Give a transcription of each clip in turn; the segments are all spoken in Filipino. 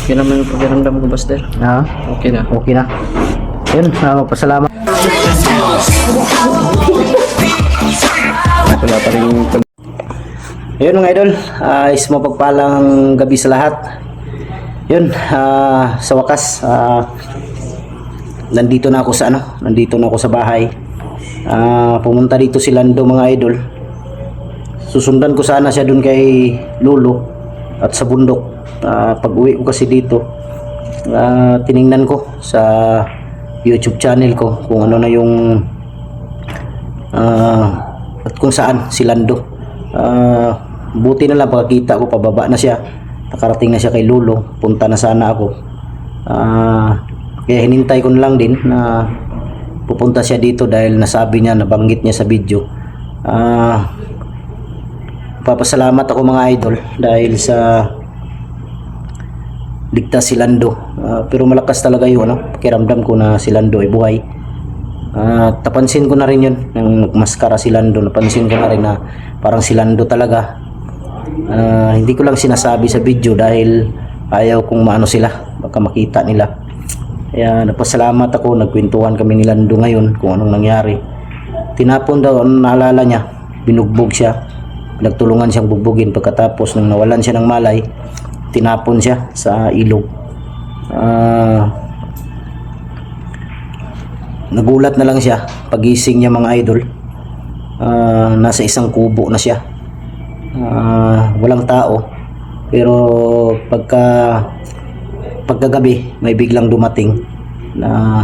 Okay naman yung pakiramdam ko, Buster. Ha? Okay na. Okay na. Yun, magpasalamat. Wala pa rin. Ayun mga idol, is mapagpalang gabi sa lahat. Yun, sa wakas, nandito na ako sa bahay. Pumunta dito si Lando mga idol. Susundan ko sana siya dun kay Lolo at sa bundok. Pag uwi ko kasi dito, tiningnan ko sa YouTube channel ko kung ano na yung at kung saan si Lando. Buti na lang pagkakita ko, pababa na siya, nakarating na siya kay Lolo. Punta na sana ako, kaya hinintay ko na lang din na pupunta siya dito dahil nasabi niya, nabanggit niya sa video. Papasalamat ako mga idol dahil sa ligtas si Lando. Pero malakas talaga yung pakiramdam ko na si Lando ay buhay. Napansin ko na rin yun nang nagmaskara si Lando. Napansin ko na rin na parang si Lando talaga. Hindi ko lang sinasabi sa video dahil ayaw kong maano sila, baka makita nila. Kaya napasalamat ako, nagkwentuhan kami ni Lando ngayon kung anong nangyari. Tinapon daw, naalala niya, binugbog siya, pinagtulungan siyang bugbugin. Pagkatapos nung nawalan siya ng malay, tinapon siya sa ilog. Nagulat na lang siya pagising niya mga idol. Nasa isang kubo na siya, walang tao. Pero pagkagabi may biglang dumating na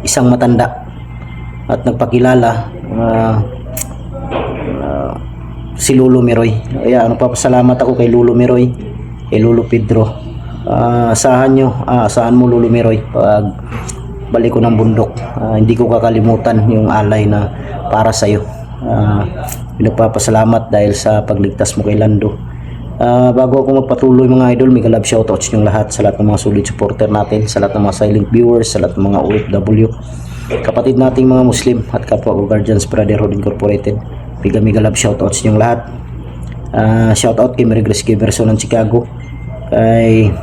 isang matanda at nagpakilala, si Lolo Miroy. Kaya papasalamat ako kay Lolo Miroy, kay Lolo Pedro. Asahan mo Lolo Miroy, pag balik ko ng bundok, hindi ko kakalimutan yung alay na para sa'yo. Pinagpapasalamat dahil sa pagligtas mo kay Lando. Bago ako magpatuloy mga idol, mega love shoutouts yung lahat sa lahat ng mga solid supporter natin, sa lahat ng mga silent viewers, sa lahat ng mga OFW, kapatid nating mga Muslim at kapwa ko Guardians Brotherhood Incorporated. Mega love shoutouts yung lahat. Shoutout kay Mary Grace Giverson ng Chicago, kay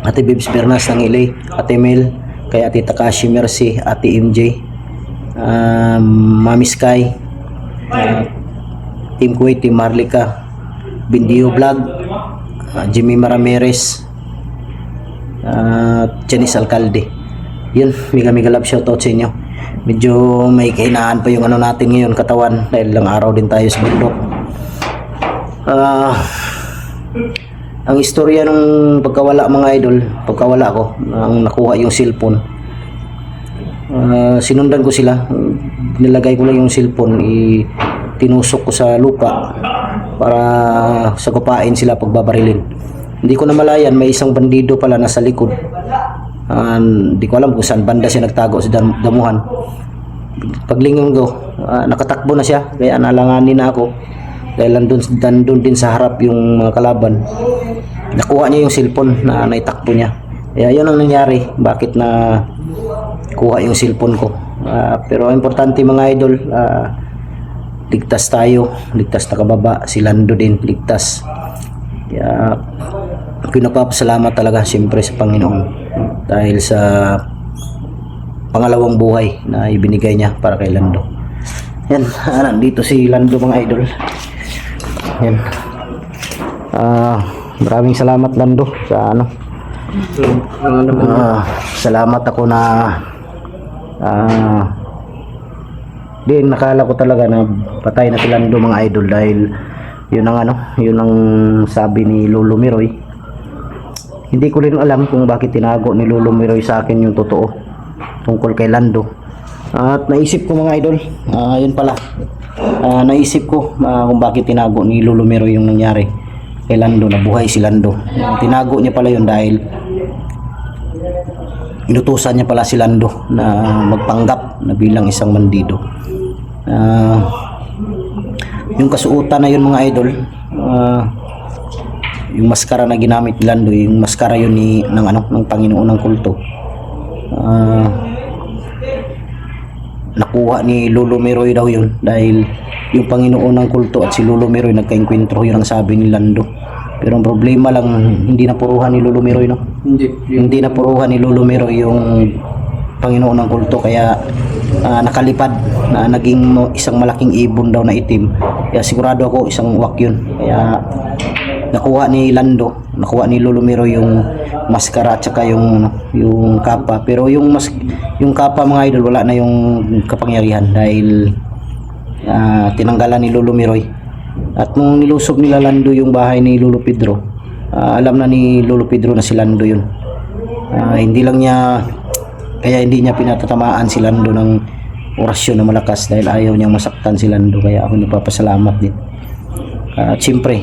Ate Bibs Bernas ng LA, Ate Mel, kay Ate Takashi Mercy, Ate MJ, Mami Sky, Team Kuwait, Team Marlica, Bindio Vlog, Jimmy Maramirez, Janice Alcalde. Yun, mega love shoutout sa inyo. Medyo may kahinaan pa yung natin ngayon, katawan, dahil lang araw din tayo sa bundok. Ang istorya nung pagkawala mga idol, pagkawala ko, ang nakuha yung cellphone, sinundan ko sila, nilagay ko lang yung cellphone, tinusok ko sa lupa para sagupain sila pagbabarilin. Hindi ko namalayan may isang bandido pala nasa likod. Hindi ko alam kung saan banda siya nagtago sa damuhan. Paglingon ko, nakatakbo na siya, kaya nalanganin na ako dahil nandun din sa harap yung mga kalaban. Nakuha niya yung cellphone na naitakbo niya. Kaya yun ang nangyari, bakit na kuha yung cellphone ko. Pero importante mga idol, ligtas tayo, ligtas na kababa. Si Lando din ligtas. Kaya pinapapasalamat talaga siyempre sa Panginoon dahil sa pangalawang buhay na ibinigay niya para kay Lando. Yan, nandito si Lando mga idol. Yan. Maraming salamat Lando sa salamat ako na din nakala ko talaga na patay na si Lando mga idol dahil yun ang sabi ni Lolo Miroy. Hindi ko rin alam kung bakit tinago ni Lolo Miroy sa akin yung totoo tungkol kay Lando. At naisip ko mga idol, yun pala, naisip ko kung bakit tinago ni Lolo Miroy yung nangyari kay Lando, na buhay si Lando. Tinago niya pala yun dahil inutusan niya pala si Lando na magpanggap na bilang isang bandido. Yung kasuotan na yun mga idol, yung maskara na ginamit ni Lando, yung maskara yun ng Panginoon ng kulto, nakuha ni Lolo Miroy daw yun dahil yung Panginoon ng kulto at si Lolo Miroy nagkainkwentro. Yun ang sabi ni Lando. Pero ang problema lang, hindi napuruhan ni Lolo Miroy, no? Hindi napuruhan ni Lolo Miroy yung Panginoon ng kulto, kaya nakalipad na naging isang malaking ibon daw na itim. Kaya sigurado ako isang uwak yun. Kaya nakuha ni Lolo Miroy yung maskara at saka yung kapa. Pero yung kapa, mga idol, wala na yung kapangyarihan dahil tinanggalan ni Lolo Miroy. At nung nilusob nila Lando yung bahay ni Lolo Pedro, alam na ni Lolo Pedro na si Lando yun. Kaya hindi niya pinatatamaan si Lando ng orasyon na malakas dahil ayaw niyang masaktan si Lando. Kaya ako nagpapasalamat din. At siyempre,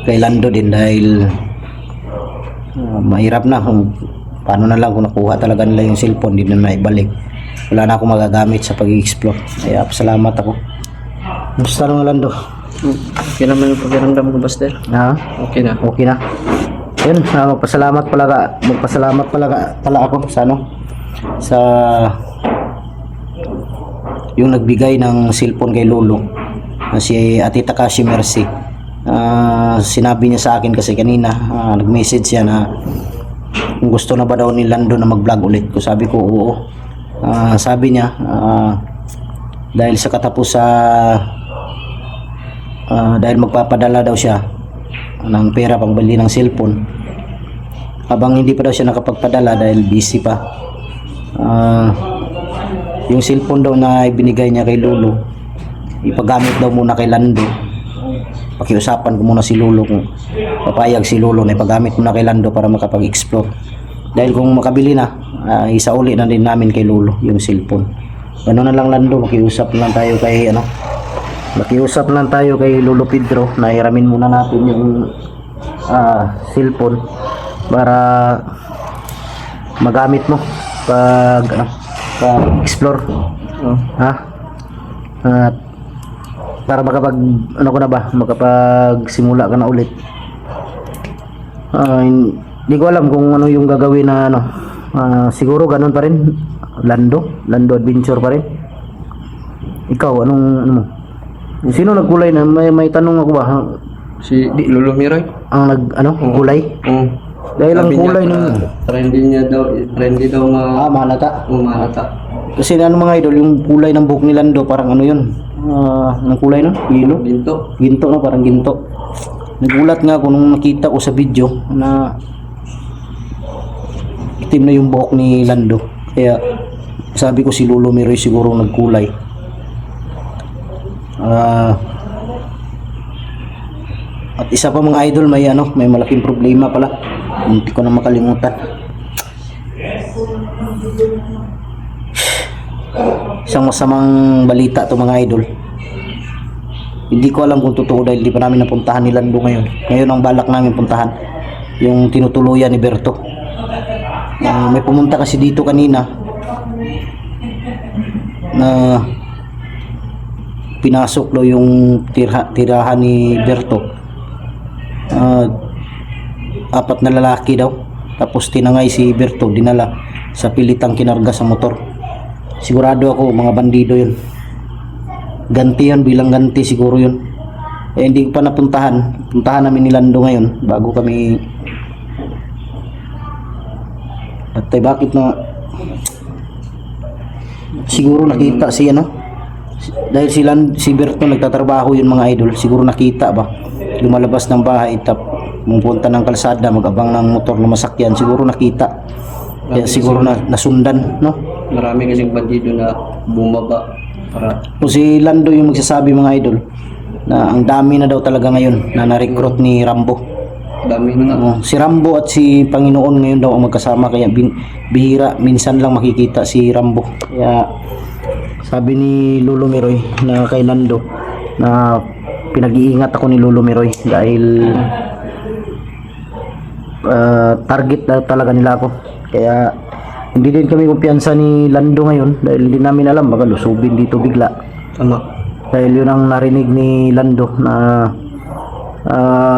kay Lando din dahil mahirap na kung paano na lang kung nakuha talaga nila yung cellphone, hindi na maibalik. Wala na akong magagamit sa pag-i-explore. Kaya salamat ako. Gusto lang Lando. Okay naman yung pakiramdam ko, Buster. Ha? Okay na. Okay na. Ayun, magpasalamat pala ako sa yung nagbigay ng cellphone kay Lolo, si Ate Takashi Mercy. Sinabi niya sa akin kasi kanina, nag-message siya na kung gusto na ba daw ni Lando na mag-vlog ulit. Sabi ko oo. Sabi niya dahil sa dahil magpapadala daw siya ng pera pangbili ng cellphone, habang hindi pa daw siya nakapagpadala dahil busy pa. Yung cellphone daw na ibinigay niya kay Lolo, ipagamit daw muna kay Lando. Pakiusapan ko muna si Lolo kung papayag si Lolo na ipagamit muna kay Lando para makapag-explore. Dahil kung makabili na, isauli na din namin kay Lolo yung cellphone. Gano'n na lang Lando, makiusap lang tayo kay Lolo Pedro na hiramin muna natin yung cellphone para magamit mo pag explore. At para makapagsimula ka na ulit. Hindi ko alam kung ano yung gagawin na siguro ganun pa rin, Lando adventure pa rin. Ikaw anong ano mo? Sino nagkulay na? May tanong ako ba? Si Lolo Miroy? Ang kulay? Dahil ang kulay ng trendy daw mahalata. Mahalata. Kasi mga idol, yung kulay ng buhok ni Lando parang ano yun? Ng kulay no? Ginto no? Parang ginto. Nagulat nga ako nung nakita ko sa video na itim na yung buhok ni Lando. Kaya sabi ko si Lolo Miroy siguro nagkulay. At isa pa mga idol, may malaking problema pala. Hindi ko na makalimutan. Isang masamang balita to mga idol. Hindi ko alam kung totoo dahil di pa namin napuntahan ni Lando ngayon. Ngayon ang balak namin puntahan yung tinutuluyan ni Berto. May pumunta kasi dito kanina na pinasok daw yung tirahan ni Berto. 4 na lalaki daw, tapos tinangay si Berto, dinala sa pilitang kinarga sa motor. Sigurado ako mga bandido yun, ganti yun, bilang ganti siguro yun. Hindi ko pa puntahan namin ni Lando ngayon bago kami bakit na siguro nakita dahil si Berto nagtatrabaho yun mga idol, siguro nakita ba lumalabas ng bahay pumunta ng kalsada, mag-abang ng motor na masakyan, siguro nakita. Kaya siguro nasundan, no? Marami kasing bandido na bumaba para si Lando yung magsasabi mga idol na ang dami na daw talaga ngayon na na-recruit ni Rambo. Dami na nga. Si Rambo at si Panginoon ngayon daw ang magkasama, kaya bihira, minsan lang makikita si Rambo. Kaya sabi ni Lolo Miroy na kay Lando na pinag-iingat ako ni Lolo Miroy dahil target na talaga nila ako. Kaya hindi din kami kumpiyansa ni Lando ngayon dahil hindi namin alam, baka lusubin dito bigla. Tama. Dahil yun ang narinig ni Lando na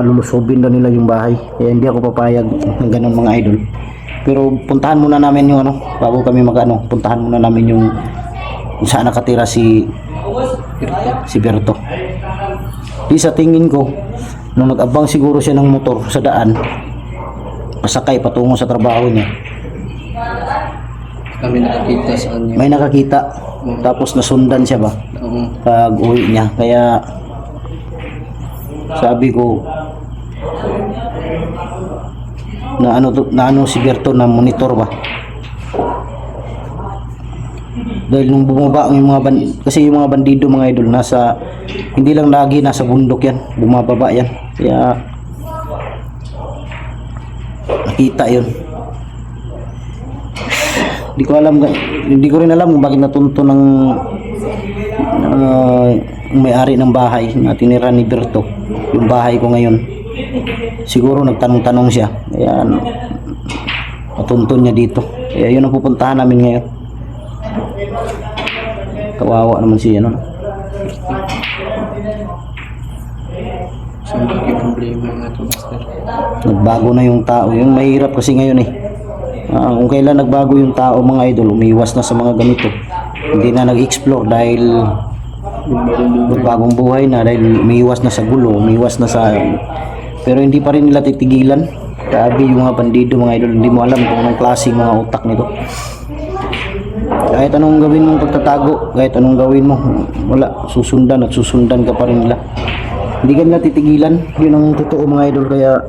lulusubin daw nila yung bahay. Kaya hindi ako papayag ng ganun mga idol. Pero puntahan muna namin yung bago kami puntahan muna namin yung kung saan nakatira si Berto. Di sa tingin ko Nung nag-abang siguro siya ng motor sa daan, pasakay patungo sa trabaho niya. Kami nakakita sa kanya. May nakakita, tapos nasundan siya ba Oo. pag uwi niya. Kaya sabi ko na ano si Berto na monitor ba. Dahil nung bumaba yung mga kasi yung mga bandido mga idol nasa hindi lang lagi nasa bundok yan, bumababa yan. Kaya nakita yun. Hindi ko rin alam kung bakit natunto ng may-ari ng bahay na tinira ni Berto, yung bahay ko ngayon. Siguro nagtanong-tanong siya, kaya natunto niya dito. Kaya yun ang pupuntahan namin ngayon. Kawawa naman siya, no? So, yung problema nga ito, Master. Nagbago na yung tao. Yung mahirap kasi ngayon eh. Kung kailan nagbago yung tao mga idol, umiwas na sa mga ganito. Hindi na nag-explore dahil magbagong buhay na, dahil umiwas na sa gulo, umiwas na sa... Pero hindi pa rin nila titigilan. Grabe yung mga bandido mga idol, hindi mo alam kung anong klaseng mga utak nito. Kahit anong gawin mong pagtatago, kahit anong gawin mo, wala, susundan at susundan ka pa rin nila. Hindi ka nila titigilan. Yun ang totoo mga idol. Kaya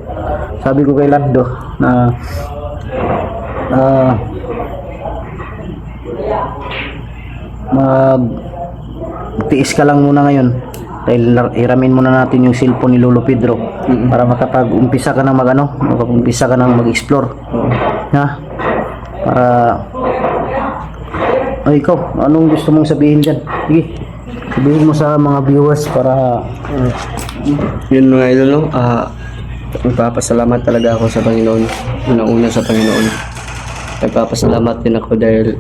sabi ko kay Lando na magtiis ka lang muna ngayon dahil iramin muna natin yung cellphone ni Lolo Pedro para makapag-umpisa ka ng makapag-umpisa ka ng mag-explore. Ha? Para ikaw, anong gusto mong sabihin dyan? Sige, sabihin mo sa mga viewers para Yun mga idol, no? Nagpapasalamat talaga ako sa Panginoon. Unang-una sa Panginoon. Nagpapasalamat din ako dahil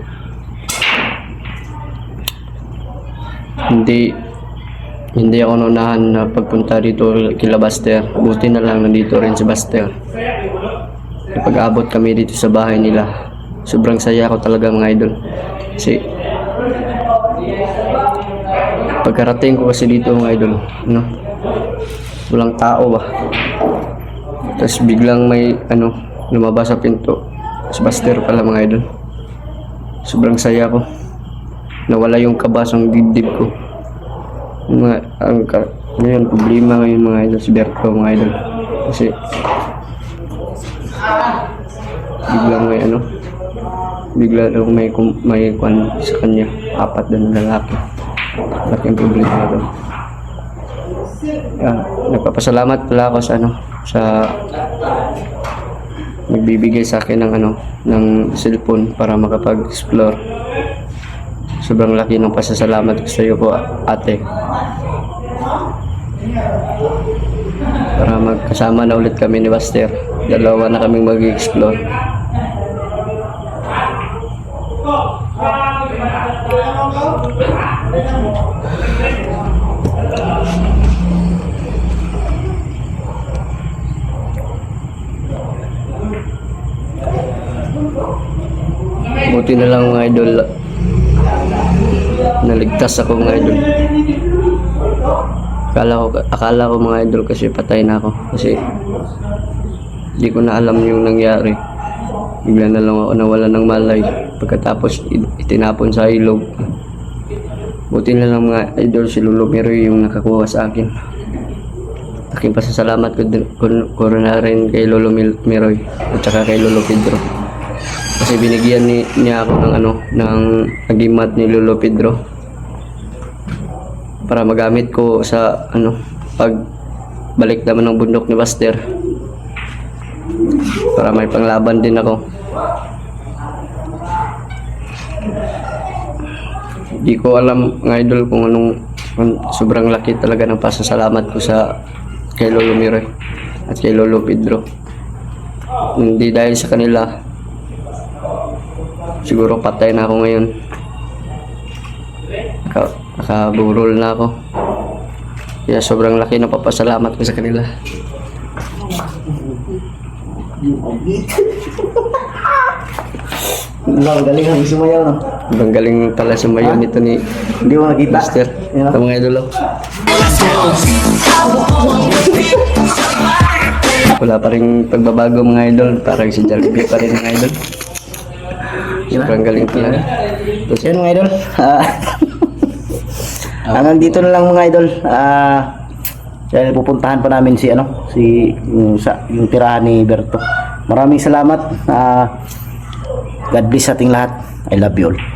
hindi ako naunahan na pagpunta dito kila Buster. Buti na lang nandito rin si Buster. Pag-abot kami dito sa bahay nila, sobrang saya ako talaga mga idol. Kasi pagkarating ko kasi dito mga idol, no? Walang tao ba? Tapos biglang may lumabas sa pinto. Si Buster pala mga idol. Sobrang saya ko. Nawala yung kabasang dibdib ko. Ngayon, problema ngayon mga idol, si Berto mga idol. Kasi bigla daw may kwan sa kanya, 4 na lalaki. Laking problema daw. Nagpapasalamat pala ako sa nagbibigay sa akin ng cellphone para makapag-explore. Sobrang laki ng pasasalamat ko sa iyo po, ate. Para magkasama na ulit kami ni Buster. Dalawa na kaming mag-explore. Buti na lang mga idol, naligtas ako mga idol. Akala ko mga idol kasi patay na ako, kasi hindi ko na alam yung nangyari. Bigla na lang ako nawala ng malay pagkatapos itinapon sa ilog. Buti na lang mga idol, si Lolo Miroy yung nakakuha sa akin. Aking pasasalamat ko na rin kay Lolo Miroy at saka kay Lolo Pedro. Kasi binigyan niya ako ng agimat ni Lolo Pedro para magamit ko sa pag balik naman ng bundok ni Buster, para may panglaban din ako. Hindi ko alam mga idol kung sobrang laki talaga ng pasasalamat ko kay Lolo Miroy at kay Lolo Pedro. Hindi dahil sa kanila, siguro patay na ako ngayon. Nakaburol na ako. Kaya sobrang laki ng papasalamat ko sa kanila. galing ang sumayaw, no? Ang galing pala sumayaw nito ni Hindi mo makita. Buster. Ito mga idolo. Wala pa rin pagbabago mga idol. Parang si Jollibee pa rin mga idol. Sobrang galing talaga. Tapos Yan mga idol. Hanggang dito na lang mga idol. Dahil pupuntahan pa namin si yung tirahan ni Berto. Maraming salamat. God bless sa ating lahat. I love you all.